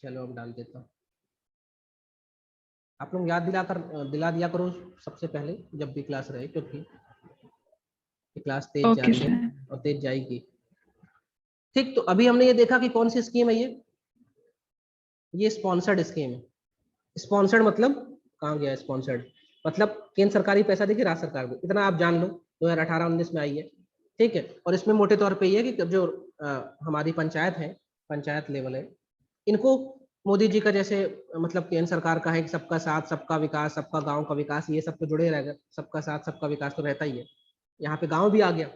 चलो अब डाल देता हूँ। आप लोग याद दिला दिया करो सबसे पहले जब भी क्लास रहे, क्योंकि क्लास तेज जा ओके रही है सर। और तेज जाएगी। ठीक, तो अभी हमने ये देखा कि कौन सी स्कीम है ये स्पॉन्सर्ड स्कीम है। स्पॉन्सर्ड मतलब कहाँ गया स्पॉन्सर्ड, मतलब केंद्र सरकार ही पैसा देगी राज्य सरकार को, इतना आप जान लो। 2018-19 में आई है, ठीक है। और इसमें मोटे तौर पे ये है कि जो हमारी पंचायत है, पंचायत लेवल है, इनको मोदी जी का जैसे मतलब केंद्र सरकार का है कि सबका साथ सबका विकास, सबका गांव का विकास, ये सब तो जुड़े रहेगा। सबका साथ सबका विकास तो रहता ही है, यहाँ पे गांव भी आ गया।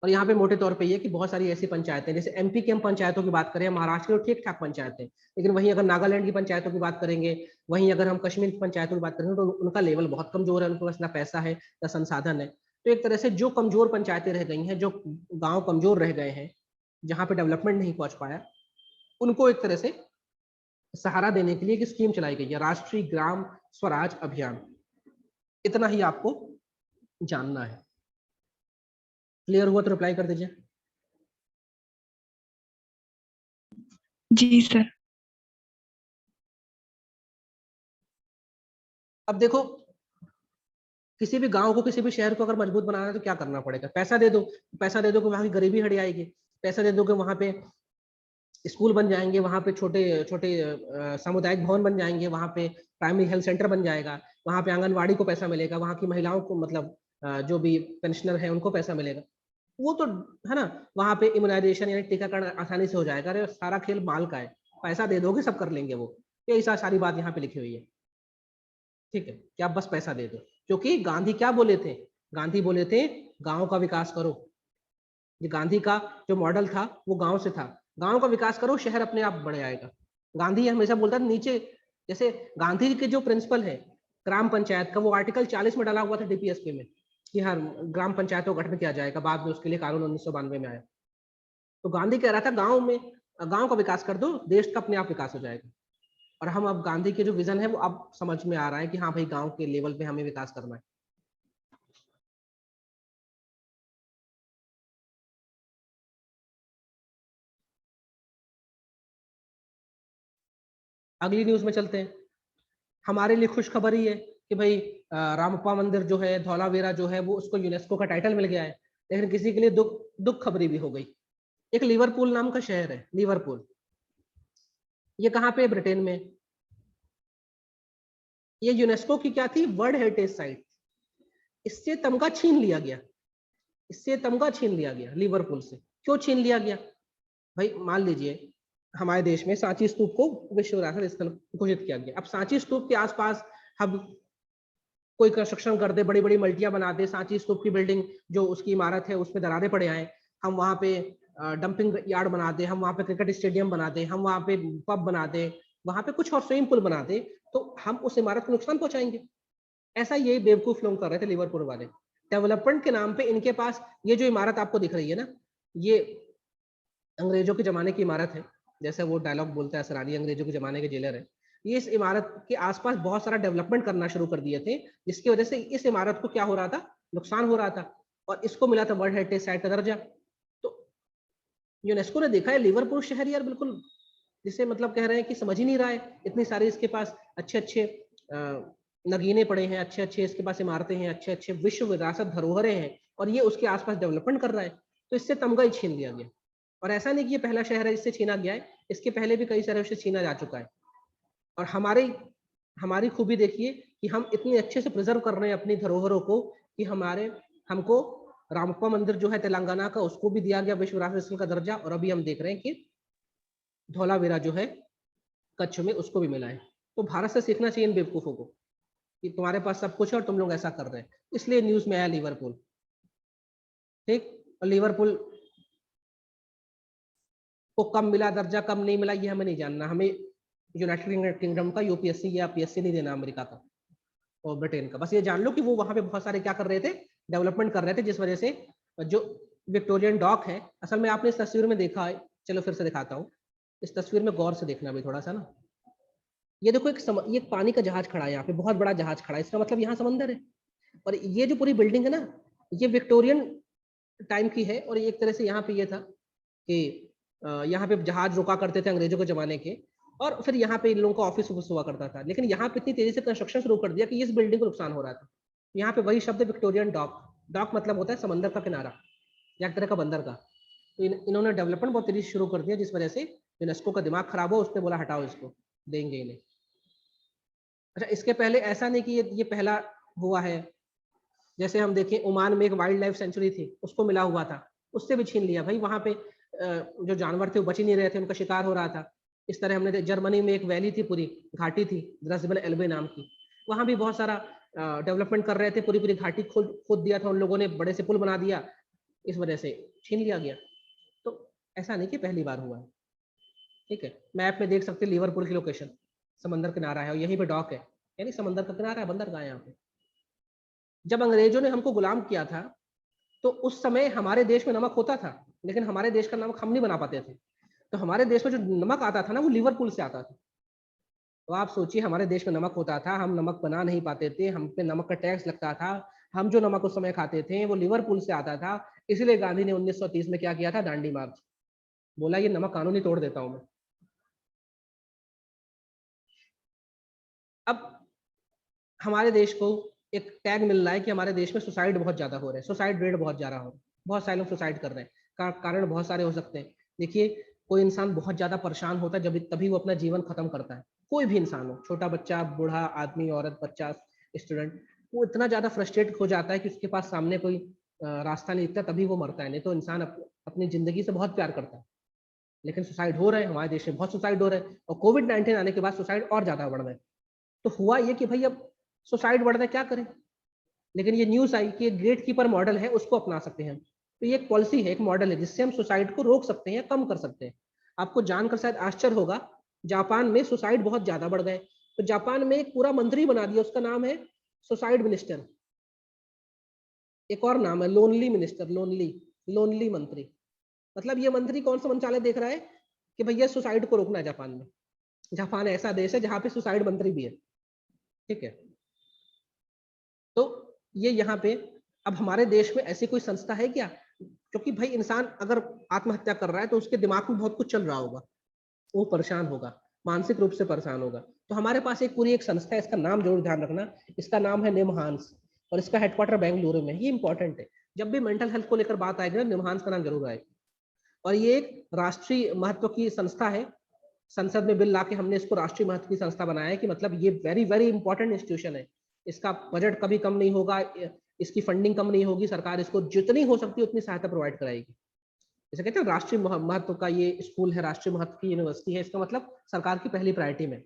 और यहाँ पे मोटे तौर पे ये कि बहुत सारी ऐसी पंचायतें, जैसे एमपी की हम पंचायतों की बात करें, महाराष्ट्र की ठीक ठाक पंचायतें, लेकिन वहीं अगर नागालैंड की पंचायतों की बात करेंगे, वहीं अगर हम कश्मीर की पंचायतों की बात करेंगे, तो उनका लेवल बहुत कमजोर है, उनके पास ना पैसा है ना संसाधन है। तो एक तरह से जो कमजोर पंचायतें रह गई हैं, जो गाँव कमजोर रह गए हैं, जहाँ पे डेवलपमेंट नहीं पहुंच पाया, उनको एक तरह से सहारा देने के लिए एक स्कीम चलाई गई है, राष्ट्रीय ग्राम स्वराज अभियान। इतना ही आपको जानना है। क्लियर हुआ तो रिप्लाई कर दीजिए। जी सर। अब देखो, किसी भी गांव को, किसी भी शहर को अगर मजबूत बनाना है तो क्या करना पड़ेगा? पैसा दे दो। पैसा दे दो कि वहां की गरीबी हट जाएगी। पैसा दे दो कि वहां पे स्कूल बन जाएंगे, वहां पे छोटे छोटे सामुदायिक भवन बन जाएंगे, वहां पे प्राइमरी हेल्थ सेंटर बन जाएगा, वहां पे आंगनवाड़ी को पैसा मिलेगा, वहां की महिलाओं को मतलब जो भी पेंशनर है उनको पैसा मिलेगा। वो तो है ना, वहां पे इम्यूनाइजेशन यानी टीकाकरण आसानी से हो जाएगा। अरे सारा खेल माल का है, पैसा दे दोगे सब कर लेंगे वो। ये सारी बात यहाँ पे लिखी हुई है, ठीक है, कि आप बस पैसा दे दो। क्योंकि गांधी क्या बोले थे? गांधी बोले थे गांव का विकास करो। ये गांधी का जो मॉडल था वो गांव से था। गांव का विकास करो, शहर अपने आप बढ़ आएगा। गांधी हमेशा बोलता था नीचे, जैसे गांधी के जो प्रिंसिपल है ग्राम पंचायत का, वो आर्टिकल 40 में डाला हुआ था डीपीएसपी में, कि हर ग्राम पंचायतों का गठन किया जाएगा। बाद में उसके लिए कानून 1992 में आया। तो गांधी कह रहा था गांव में, गांव का विकास कर दो, देश का अपने आप विकास हो जाएगा। और हम अब गांधी के जो विजन है वो अब समझ में आ रहा है कि हाँ भाई, गांव के लेवल पे हमें विकास करना है। अगली न्यूज में चलते हैं। हमारे लिए खुश खबर ही है कि भाई रामप्पा मंदिर जो है, धौलावीरा जो है, वो उसको यूनेस्को का टाइटल मिल गया है। लेकिन किसी के लिए दुख दुख खबरी भी हो गई। एक लिवरपूल नाम का शहर है, लिवरपूल, ये कहाँ पे? ब्रिटेन में। ये यूनेस्को की क्या थी? World heritage site. इससे तमगा छीन लिया गया, इससे तमगा छीन लिया गया लिवरपूल से। क्यों छीन लिया गया भाई? मान लीजिए हमारे देश में सांची स्तूप को विश्व विरासत स्थल घोषित किया गया। अब सांची स्तूप के आसपास हम कोई कंस्ट्रक्शन कर दे, बड़ी बड़ी मल्टियां बना दे, सांची स्तूप की बिल्डिंग जो उसकी इमारत है उसमें दरारें पड़े आए, हम वहां पे डंपिंग यार्ड बना दे, हम वहां पे क्रिकेट स्टेडियम बना दे, हम वहां पे पब बना दे, वहां पे कुछ और स्विमिंग पूल बना दे, तो हम उस इमारत को नुकसान पहुंचाएंगे। ऐसा ये बेवकूफ लोग कर रहे थे लिवरपूल वाले। डेवलपमेंट के नाम पे इनके पास ये जो इमारत आपको दिख रही है ना, ये अंग्रेजों के जमाने की इमारत है। जैसे वो डायलॉग बोलता है सरानी, अंग्रेजों के जमाने के जेलर है। ये इस इमारत के आसपास बहुत सारा डेवलपमेंट करना शुरू कर दिए थे, जिसकी वजह से इस इमारत को क्या हो रहा था? नुकसान हो रहा था। और इसको मिला था वर्ल्ड हेरिटेज साइट का दर्जा। तो यूनेस्को ने देखा है लिवरपूल शहर यार बिल्कुल, जिसे मतलब कह रहे हैं कि समझ ही नहीं रहा है। इतनी सारी इसके पास अच्छे अच्छे नगीने पड़े हैं, अच्छे अच्छे इसके पास इमारतें हैं, अच्छे अच्छे विश्व विरासत धरोहरें हैं, और ये उसके आसपास डेवलपमेंट कर रहा है। तो इससे तमगा ही छीन लिया गया। और ऐसा नहीं कि ये पहला शहर है जिससे छीना गया है, इसके पहले भी कई शहरों से छीना जा चुका है। और हमारी हमारी खूबी देखिए कि हम इतने अच्छे से प्रिजर्व कर रहे हैं अपनी धरोहरों को, कि हमको रामप्पा मंदिर जो है तेलंगाना का, उसको भी दिया गया विश्व विरासत स्थल का दर्जा। और अभी हम देख रहे हैं कि धौलावीरा जो है कच्छ में, उसको भी मिला है। तो भारत से सीखना चाहिए इन बेवकूफों को कि तुम्हारे पास सब कुछ है और तुम लोग ऐसा कर रहे हैं। इसलिए न्यूज में आया लिवरपूल, ठीक। और लिवरपूल को कब मिला दर्जा, कब नहीं मिला, ये हमें नहीं जानना। हमें यूनाइटेड किंगडम का यूपीएससी या पीएससी नहीं देना, अमेरिका का और ब्रिटेन का। बस ये जान लो कि वो वहां पे बहुत सारे क्या कर रहे थे? डेवलपमेंट कर रहे थे, जिस वजह से जो विक्टोरियन डॉक है, असल में आपने इस तस्वीर में देखा है, चलो फिर से दिखाता हूँ। इस तस्वीर में गौर से देखना भी थोड़ा सा ना। ये देखो ये पानी का जहाज खड़ा है यहाँ पे, बहुत बड़ा जहाज खड़ा है, इसका मतलब यहाँ समंदर है। और ये जो पूरी बिल्डिंग है ना, ये विक्टोरियन टाइम की है। और एक तरह से यहाँ पे ये था कि यहाँ पे जहाज रुका करते थे अंग्रेजों के जमाने के, और फिर यहाँ पे इन लोगों का ऑफिस हुआ करता था। लेकिन यहाँ पे इतनी तेजी से कंस्ट्रक्शन शुरू कर दिया कि इस बिल्डिंग को नुकसान हो रहा था। यहाँ पे वही शब्द विक्टोरियन डॉक, डॉक मतलब होता है समंदर का किनारा या एक तरह का बंदर का। तो इन्होंने डेवलपमेंट बहुत तेजी से शुरू कर दिया, जिस वजह से यूनेस्को का दिमाग खराब हो, उसने बोला हटाओ इसको, देंगे इन्हें। अच्छा, इसके पहले ऐसा नहीं कि ये पहला हुआ है। जैसे हम देखें ओमान में एक वाइल्ड लाइफ सेंचुरी थी, उसको मिला हुआ था, उससे भी छीन लिया भाई। वहां पे जो जानवर थे वो बच ही नहीं रहे थे, उनका शिकार हो रहा था। इस तरह हमने जर्मनी में एक वैली थी, पूरी घाटी थी द्रसबन एल्बे नाम की, वहां भी बहुत सारा डेवलपमेंट कर रहे थे, पूरी पूरी घाटी खोद दिया था उन लोगों ने, बड़े से पुल बना दिया, इस वजह से छीन लिया गया। तो ऐसा नहीं कि पहली बार हुआ है। ठीक है, मैप में देख सकते हैं लिवरपूल की लोकेशन, समंदर किनारा है और यहीं पे डॉक है, यानी समंदर का किनारा है, बंदरगाह है यहाँ पे। जब अंग्रेजों ने हमको गुलाम किया था तो उस समय हमारे देश में नमक होता था, लेकिन हमारे देश का नमक हम नहीं बना पाते थे। तो हमारे देश में जो नमक आता था ना, वो लिवरपूल से आता था। तो आप सोचिए, हमारे देश में नमक होता था, हम नमक बना नहीं पाते थे, हम पे नमक का टैक्स लगता था, हम जो नमक उस समय खाते थे वो लिवरपूल से आता था। इसलिए गांधी ने 1930 में क्या किया था, दांडी मार्च, बोला ये नमक कानून ही तोड़ देता हूं मैं। अब हमारे देश को एक टैग मिल रहा है कि हमारे देश में सुसाइड बहुत ज्यादा हो रहे हैं, सुसाइड रेट बहुत ज्यादा हो रहा है, बहुत सारे लोग सुसाइड कर रहे हैं। कारण बहुत सारे हो सकते हैं। देखिए, कोई इंसान बहुत ज्यादा परेशान होता है जब तभी वो अपना जीवन खत्म करता है। कोई भी इंसान हो, छोटा बच्चा, बूढ़ा आदमी, औरत, बच्चा, स्टूडेंट, वो इतना ज्यादा फ्रस्ट्रेट हो जाता है कि उसके पास सामने कोई रास्ता नहीं दिखता, तभी वो मरता है। नहीं तो इंसान अपनी जिंदगी से बहुत प्यार करता है। लेकिन सुसाइड हो रहे हैं, हमारे देश में बहुत सुसाइड हो रहे हैं, और कोविड-19 आने के बाद सुसाइड और ज्यादा बढ़ रहे हैं। तो हुआ ये कि भाई अब सुसाइड बढ़ रहा है, क्या करें। लेकिन ये न्यूज आई कि एक गेट कीपर मॉडल है, उसको अपना सकते हैं। तो ये एक पॉलिसी है, एक मॉडल है, जिससे हम सुसाइड को रोक सकते हैं, कम कर सकते हैं। आपको जानकर शायद आश्चर्य होगा, जापान में सुसाइड बहुत ज्यादा बढ़ गए। तो जापान में एक पूरा मंत्री बना दिया, उसका नाम है सुसाइड मिनिस्टर। एक और नाम है लोनली मिनिस्टर, लोनली, लोनली मंत्री। मतलब ये मंत्री कौन सा मंत्रालय देख रहा है कि भैया सुसाइड को रोकना है जापान में। जापान ऐसा देश है जहां पे सुसाइड मंत्री भी है। ठीक है, तो ये यहाँ पे, अब हमारे देश में ऐसी कोई संस्था है क्या? क्योंकि भाई इंसान अगर आत्महत्या कर रहा है तो उसके दिमाग में बहुत कुछ चल रहा होगा, वो परेशान होगा, मानसिक रूप से परेशान होगा। तो हमारे पास एक पूरी एक संस्था है, इसका नाम जरूर ध्यान रखना, इसका नाम है निमहांस, और इसका हेडक्वार्टर बेंगलुरु में। ये इंपॉर्टेंट है, जब भी मेंटल हेल्थ को लेकर बात आएगी ना, निमहांस का नाम जरूर आएगा। और ये एक राष्ट्रीय महत्व की संस्था है। संसद में बिल लाके हमने इसको राष्ट्रीय महत्व की संस्था बनाया है, कि मतलब ये वेरी वेरी इंपॉर्टेंट इंस्टीट्यूशन है। इसका बजट कभी कम नहीं होगा, इसकी फंडिंग कम नहीं होगी, सरकार इसको जितनी हो सकती है उतनी सहायता प्रोवाइड कराएगी। जैसे कहते हैं राष्ट्रीय महत्व का ये स्कूल है, राष्ट्रीय महत्व की यूनिवर्सिटी है, इसका मतलब सरकार की पहली प्रायोरिटी में।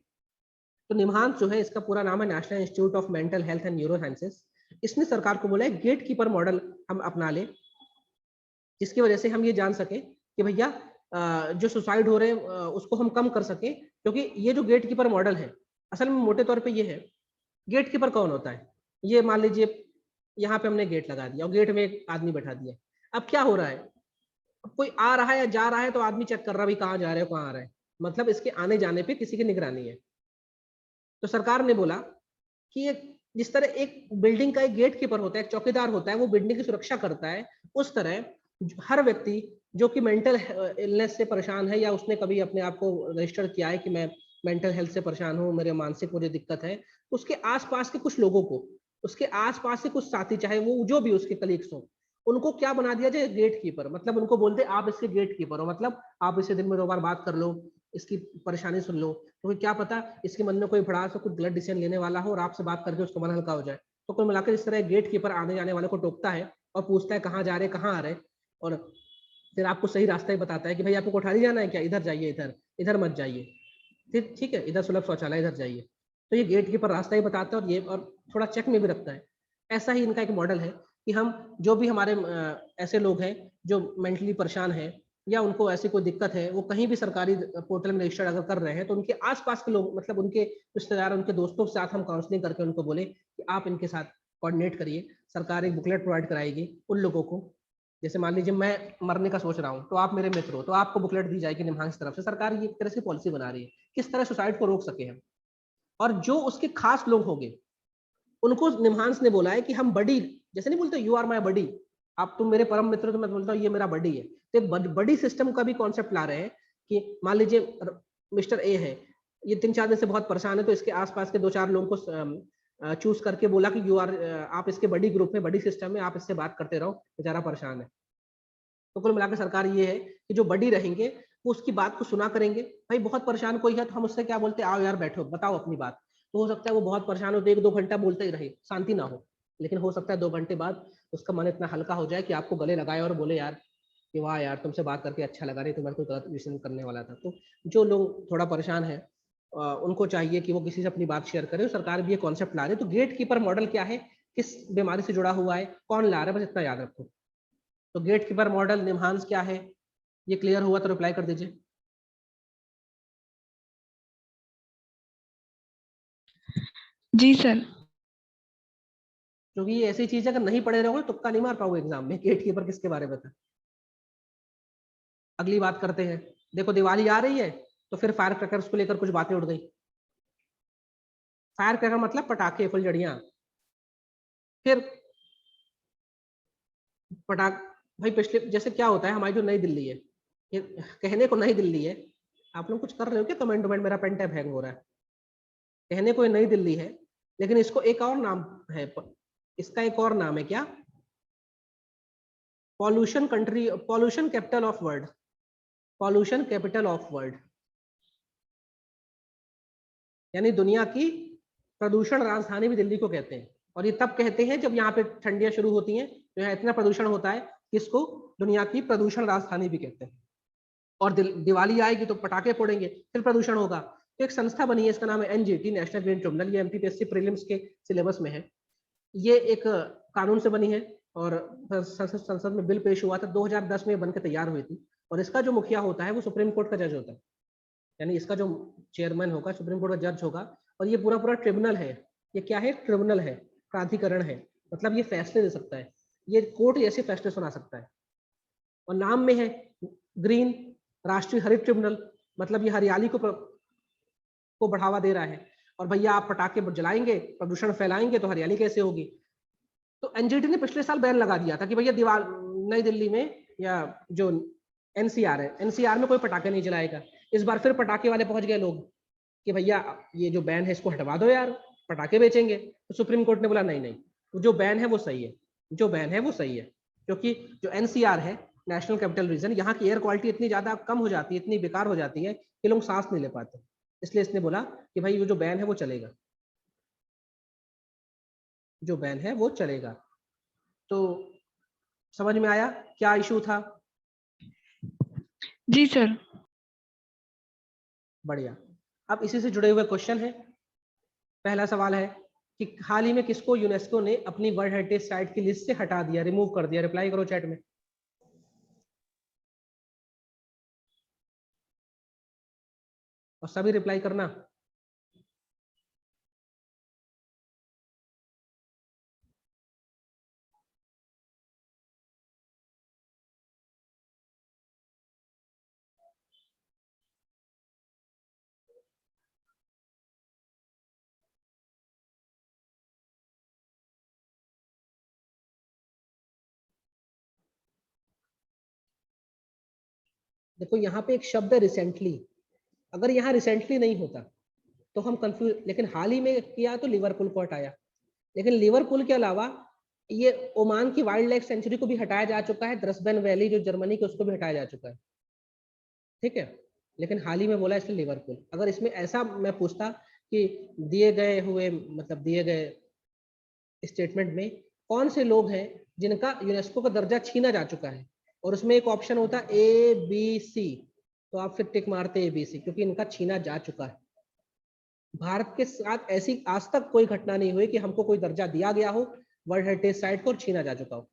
तो निमहांस जो है, इसका पूरा नाम है national institute of mental health and neuro sciences. इसने सरकार को बोला है गेट कीपर मॉडल हम अपना ले, जिसकी वजह से हम ये जान सके कि भैया जो सुसाइड हो रहे हैं उसको हम कम कर सके। क्योंकि ये जो गेट कीपर मॉडल है, असल में मोटे तौर पे ये है, गेट कीपर कौन होता है? ये मान लीजिए यहाँ पे हमने गेट लगा दिया और गेट में एक आदमी बैठा दिया। अब क्या हो रहा है, अब कोई आ रहा है या जा रहा है तो आदमी चेक कर रहा है भाई कहाँ जा रहे हो, कहाँ आ रहा है, मतलब इसके आने जाने पे किसी की निगरानी है। तो सरकार ने बोला कि एक, जिस तरह एक बिल्डिंग का एक गेट कीपर होता है, एक चौकीदार होता है, वो बिल्डिंग की सुरक्षा करता है, उस तरह हर व्यक्ति जो कि मेंटल इलनेस से परेशान है, या उसने कभी अपने आप को रजिस्टर किया है कि मैं मेंटल हेल्थ से परेशान हूँ, मेरे मानसिक मुझे दिक्कत है, उसके आसपास के कुछ लोगों को, उसके आसपास के कुछ साथी, चाहे वो जो भी उसके कलीग्स हो, उनको क्या बना दिया जाए, गेट कीपर। मतलब उनको बोलते आप इसके गेट कीपर हो, मतलब आप इसे दिन में 2 बार बात कर लो, इसकी परेशानी सुन लो, क्योंकि क्या पता इसके मन में कोई बड़ा सा कुछ गलत डिसीजन लेने वाला हो और आपसे बात करके उसका मन हल्का हो जाए। तो कुल मिलाकर इस तरह गेट कीपर आने जाने वाले को टोकता है और पूछता है कहाँ जा रहे, कहाँ आ रहे, और फिर आपको सही रास्ता ही बताता है कि भाई आपको कोठारी जाना है क्या, इधर जाइए, इधर इधर मत जाइए, फिर ठीक है, इधर सुलभ शौचालय, इधर जाइए। तो ये गेट कीपर रास्ता ही बताता है, और ये और थोड़ा चेक में भी रखता है। ऐसा ही इनका एक मॉडल है कि हम जो भी हमारे ऐसे लोग हैं जो मेंटली परेशान हैं, या उनको ऐसी कोई दिक्कत है, वो कहीं भी सरकारी पोर्टल में रजिस्टर अगर कर रहे हैं, तो उनके आसपास के लोग, मतलब उनके रिश्तेदार, उनके दोस्तों के साथ हम काउंसलिंग करके उनको बोले कि आप इनके साथ कोऑर्डिनेट करिए। सरकार एक बुकलेट प्रोवाइड कराएगी उन लोगों को। जैसे मान लीजिए मैं मरने का सोच रहा हूँ, तो आप मेरे मित्र हो, तो आपको बुकलेट दी जाएगी निमहांस तरफ से। सरकार ये एक तरह से पॉलिसी बना रही है किस तरह सुसाइड को रोक सके हम। और जो उसके खास लोग होंगे, उनको निमहांस ने बोला है कि हम बडी, जैसे नहीं बोलते यू आर माई बडी, आप तुम मेरे परम मित्र, तो मैं बोलता हूँ ये मेरा बडी है। तो बडी सिस्टम का भी कॉन्सेप्ट ला रहे हैं कि मान लीजिए मिस्टर ए है, ये 3-4 दिन से बहुत परेशान है, तो इसके आसपास के 2-4 लोगों को चूज करके बोला कि आप इसके बड़ी ग्रुप में, बड़ी सिस्टम में आप इससे बात करते रहो, बेचारा परेशान है। तो कुल मिलाकर सरकार ये है कि जो बड़ी रहेंगे वो उसकी बात को सुना करेंगे। भाई बहुत परेशान कोई है तो हम उससे क्या बोलते हैं, आओ यार बैठो बताओ अपनी बात। तो हो सकता है वो बहुत परेशान हो तो 1-2 घंटा बोलते ही रहे, शांति ना हो, लेकिन हो सकता है 2 घंटे बाद उसका मन इतना हल्का हो जाए कि आपको गले लगाए और बोले यार कि वाह यार तुमसे बात करके अच्छा लगा, नहीं तो मैं कोई गलत डिसीजन करने वाला था। तो जो लोग थोड़ा परेशान है उनको चाहिए कि वो किसी से अपनी बात शेयर करें। सरकार भी ये कॉन्सेप्ट ला रही है। तो गेट कीपर मॉडल क्या है, किस बीमारी से जुड़ा हुआ है, कौन ला रहा है, बस इतना याद रखो। तो गेट कीपर मॉडल निम्हांस क्या है, ये क्लियर हुआ तो रिप्लाई कर दीजिए। जी सर। क्योंकि ये ऐसी चीज है, अगर नहीं पढ़े रहोगे तुक्का नहीं मार पाओगे एग्जाम में, गेट कीपर किसके बारे में था। अगली बात करते हैं। देखो दिवाली आ रही है तो फिर फायर क्रैकर्स को लेकर कुछ बातें उठ गई। फायर क्रैकर मतलब पटाखे, फुलझड़ियां। फिर पटाख भाई पिछले जैसे क्या होता है, हमारी जो नई दिल्ली है, ये कहने को नई दिल्ली है, आप लोग कुछ कर रहे हो क्या, कमेंट वमेंट, मेरा पेन टैप हैंग हो रहा है। कहने को ये नई दिल्ली है, लेकिन इसको एक और नाम है, इसका एक और नाम है क्या, pollution country, pollution capital of world, pollution capital of world, यानी दुनिया की प्रदूषण राजधानी भी दिल्ली को कहते हैं। और ये तब कहते हैं जब यहाँ पे ठंडियां शुरू होती हैं, तो यहाँ इतना प्रदूषण होता है कि इसको दुनिया की प्रदूषण राजधानी भी कहते हैं। और दिवाली आएगी तो पटाखे फोड़ेंगे, फिर प्रदूषण होगा। तो एक संस्था बनी है, इसका नाम है एनजीटी, नेशनल ग्रीन ट्रिब्यूनल। ये एमपीपीएससी प्रीलिम्स के सिलेबस में है। ये एक कानून से बनी है और संसद में बिल पेश हुआ था, 2010 में बन के तैयार हुई थी। और इसका जो मुखिया होता है वो सुप्रीम कोर्ट का जज होता है, यानी इसका जो चेयरमैन होगा सुप्रीम कोर्ट का जज होगा। और ये पूरा पूरा ट्रिब्यूनल है। ये क्या है, ट्रिब्यूनल है, प्राधिकरण है, मतलब ये फैसले दे सकता है, ये कोर्ट जैसे फैसले सुना सकता है। और नाम में है ग्रीन, राष्ट्रीय हरित ट्रिब्यूनल, मतलब ये हरियाली को बढ़ावा दे रहा है। और भैया आप पटाखे जलाएंगे, प्रदूषण फैलाएंगे तो हरियाली कैसे होगी। तो एनजीटी ने पिछले साल बैन लगा दिया था कि भैया दीवार नई दिल्ली में या जो एनसीआर है, एनसीआर में कोई पटाखे नहीं जलाएगा। इस बार फिर पटाखे वाले पहुंच गए लोग कि भैया ये जो बैन है इसको हटवा दो यार, पटाखे बेचेंगे। तो सुप्रीम कोर्ट ने बोला नहीं नहीं, जो बैन है वो सही है, जो बैन है वो सही है। क्योंकि जो एनसीआर है, नेशनल कैपिटल रीजन, यहाँ की एयर क्वालिटी इतनी ज्यादा कम हो जाती है, इतनी बेकार हो जाती है कि लोग सांस नहीं ले पाते। इसलिए इसने बोला कि भाई वो जो बैन है वो चलेगा, जो बैन है वो चलेगा। तो समझ में आया क्या इशू था। जी सर। बढ़िया। अब इसी से जुड़े हुए क्वेश्चन है। पहला सवाल है कि हाल ही में किसको यूनेस्को ने अपनी वर्ल्ड हेरिटेज साइट की लिस्ट से हटा दिया, रिमूव कर दिया, रिप्लाई करो चैट में। और सभी रिप्लाई करना। देखो यहाँ पे एक शब्द है रिसेंटली, अगर यहाँ रिसेंटली नहीं होता तो हम कंफ्यूज, लेकिन हाल ही में किया तो लिवरपूल को हटाया। लेकिन लिवरपूल के अलावा ये ओमान की वाइल्ड लाइफ सेंचुरी को भी हटाया जा चुका है, द्रसबेन वैली जो जर्मनी के, उसको भी हटाया जा चुका है। ठीक है, लेकिन हाल ही में बोला इसने लिवरपूल। अगर इसमें ऐसा मैं पूछता कि दिए गए हुए, मतलब दिए गए स्टेटमेंट में कौन से लोग हैं जिनका यूनेस्को का दर्जा छीना जा चुका है, और उसमें एक ऑप्शन होता ए बी सी, तो आप फिर टिक मारते ए बी सी, क्योंकि इनका छीना जा चुका है। भारत के साथ ऐसी आज तक कोई घटना नहीं हुई कि हमको कोई दर्जा दिया गया हो वर्ल्ड हेरिटेज साइट को और छीना जा चुका हो।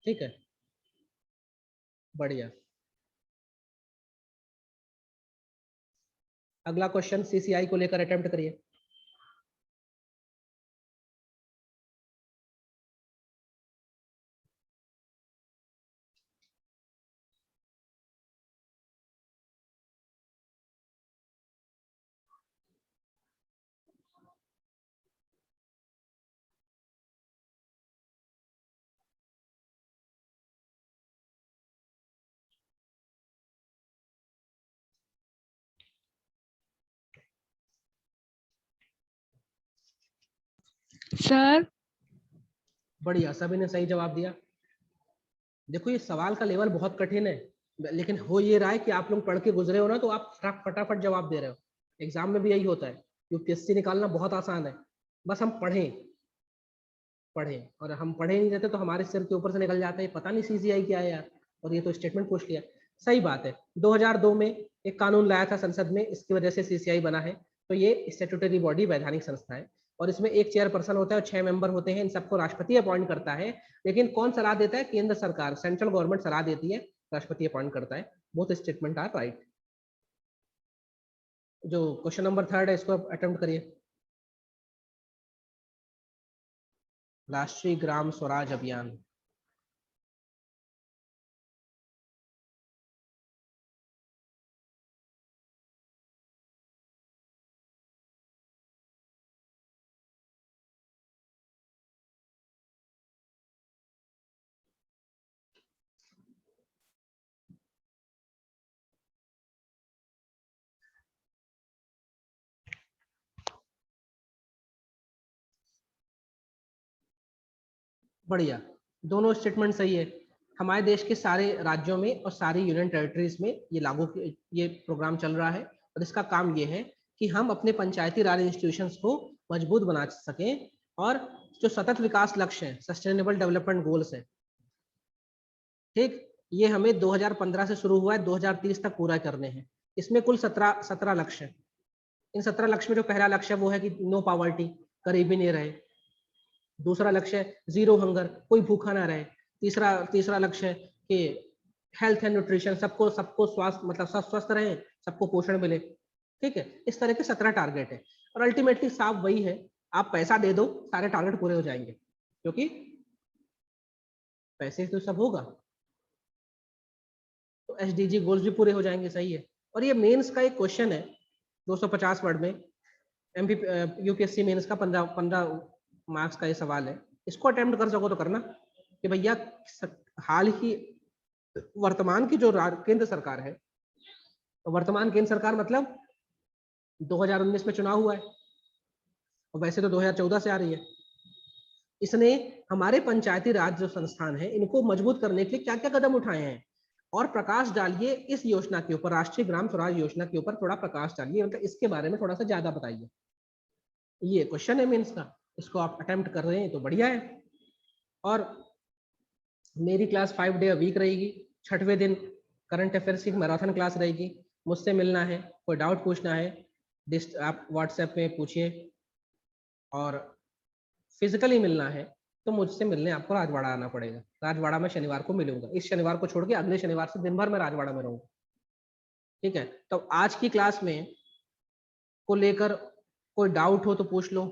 ठीक है, बढ़िया। अगला क्वेश्चन सीसीआई को लेकर अटेम्प्ट करिए। सर बढ़िया, सभी ने सही जवाब दिया। देखो ये सवाल का लेवल बहुत कठिन है, लेकिन हो ये रहा है कि आप लोग पढ़ के गुजरे हो ना, तो आप फटाफट जवाब दे रहे हो। एग्जाम में भी यही होता है, यूपीएससी निकालना बहुत आसान है, बस हम पढ़ें, और हम पढ़े नहीं रहते तो हमारे सिर के ऊपर से निकल जाता है, पता नहीं सीसीआई क्या है यार, और ये तो स्टेटमेंट पूछ लिया। सही बात है, 2002 में एक कानून लाया था संसद में, इसकी वजह से सीसीआई बना है। तो ये स्टैट्यूटरी बॉडी, वैधानिक संस्था है, और इसमें एक चेयरपर्सन होता है और 6 मेंबर होते हैं। इन सबको राष्ट्रपति अपॉइंट करता है, लेकिन कौन सलाह देता है? केंद्र सरकार, सेंट्रल गवर्नमेंट सलाह देती है, राष्ट्रपति अपॉइंट करता है। Both statement are right. जो क्वेश्चन नंबर 3 है, इसको अटेम्प्ट करिए। राष्ट्रीय ग्राम स्वराज अभियान। बढ़िया, दोनों स्टेटमेंट सही है। हमारे देश के सारे राज्यों में और सारी यूनियन टेरिटरीज में ये प्रोग्राम चल रहा है, और इसका काम ये है कि हम अपने पंचायती राज इंस्टीट्यूशंस को मजबूत बना सकें, और जो सतत विकास लक्ष्य है, सस्टेनेबल डेवलपमेंट गोल्स है, ठीक, ये हमें 2015 से शुरू हुआ है, 2030 तक पूरा करने हैं। इसमें कुल 17 लक्ष्य है। इन 17 लक्ष्य में जो पहला लक्ष्य है वो है कि नो पॉवर्टी, गरीबी नहीं रहे। दूसरा लक्ष्य है जीरो हंगर, कोई भूखा ना रहे। तीसरा लक्ष्य है कि हेल्थ एंड न्यूट्रिशन, सबको स्वास्थ्य, मतलब सब स्वस्थ रहे, सबको पोषण मिले। ठीक है, इस तरह के 17 टारगेट है, और अल्टीमेटली साफ वही है, आप पैसा दे दो, सारे टारगेट पूरे हो जाएंगे, क्योंकि पैसे तो सब होगा, तो एसडीजी गोल्स भी पूरे हो जाएंगे। सही है। और ये मेंस का एक क्वेश्चन है, 250 वर्ड में, एमपी यूपीएससी मेंस का 15 मार्क्स का ये सवाल है। इसको अटेम्प्ट कर सको तो करना, कि भैया हाल ही वर्तमान की जो केंद्र सरकार है, तो वर्तमान केंद्र सरकार मतलब 2019 में चुनाव हुआ है, और वैसे तो 2014 से आ रही है। इसने हमारे पंचायती राज जो संस्थान है, इनको मजबूत करने के लिए क्या क्या कदम उठाए हैं, और प्रकाश डालिए इस योजना के ऊपर, राष्ट्रीय ग्राम स्वराज योजना के ऊपर थोड़ा प्रकाश डालिए, मतलब इसके बारे में थोड़ा सा ज्यादा बताइए। ये क्वेश्चन है मेंस का, इसको आप अटेम्प्ट कर रहे हैं तो बढ़िया है। और मेरी क्लास 5 डे वीक रहेगी। 6वें दिन करंट अफेयर्स की मैराथन क्लास रहेगी। मुझसे मिलना है, कोई डाउट पूछना है, आप व्हाट्सएप में पूछिए, और फिजिकली मिलना है तो मुझसे मिलने आपको राजवाड़ा आना पड़ेगा। राजवाड़ा में शनिवार को मिलूंगा, इस शनिवार को छोड़ के अगले शनिवार से दिन भर मैं राजवाड़ा में रहूंगा। ठीक है, तो आज की क्लास में को लेकर कोई डाउट हो तो पूछ लो,